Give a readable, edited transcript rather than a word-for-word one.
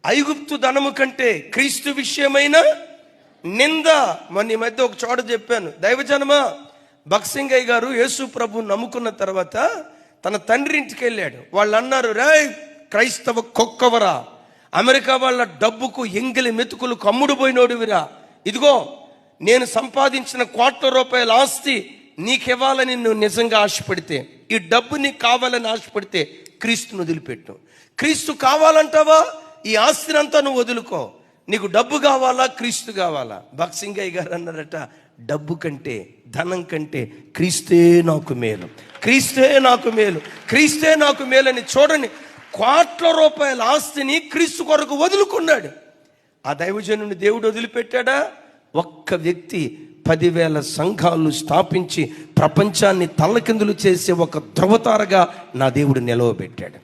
ఐగుప్తు ధనము కంటే క్రీస్తు విషయమైన నింద. మొన్న ఈ మధ్య ఒక చోట చెప్పాను, దైవజనమా, భక్సింగయ్య గారు యేసు ప్రభు నమ్ముకున్న తర్వాత తన తండ్రి ఇంటికి వెళ్ళాడు. వాళ్ళు అన్నారు, రే క్రైస్తవ కుక్కవరా, అమెరికా వాళ్ళ డబ్బుకు ఎంగిలి మెతుకులు కమ్ముడు పోయినోడువిరా, ఇదిగో నేను సంపాదించిన ₹1,00,00,000 ఆస్తి నీకివ్వాలని నువ్వు నిజంగా ఆశపడితే, ఈ డబ్బు నీకు కావాలని ఆశపడితే క్రీస్తుని వదిలిపెట్టు. క్రీస్తు కావాలంటావా, ఈ ఆస్తినంతా నువ్వు వదులుకో. నీకు డబ్బు కావాలా, క్రీస్తు కావాలా? భక్సింగయ్య గారు అన్నారట, డబ్బు కంటే ధనం కంటే క్రీస్తే నాకు మేలు, క్రీస్తే నాకు మేలు, క్రీస్తే నాకు మేలు అని. చూడండి, ₹1,00,00,000 ఆస్తిని క్రీస్తు కొరకు వదులుకున్నాడు. ఆ దైవజనుని దేవుడు వదిలిపెట్టాడా? ఒక్క వ్యక్తి 10,000 సంఘాలు స్థాపించి ప్రపంచాన్ని తల్లకిందులు చేసే ఒక ధృవతారగా నా దేవుడు నిలవబెట్టాడు.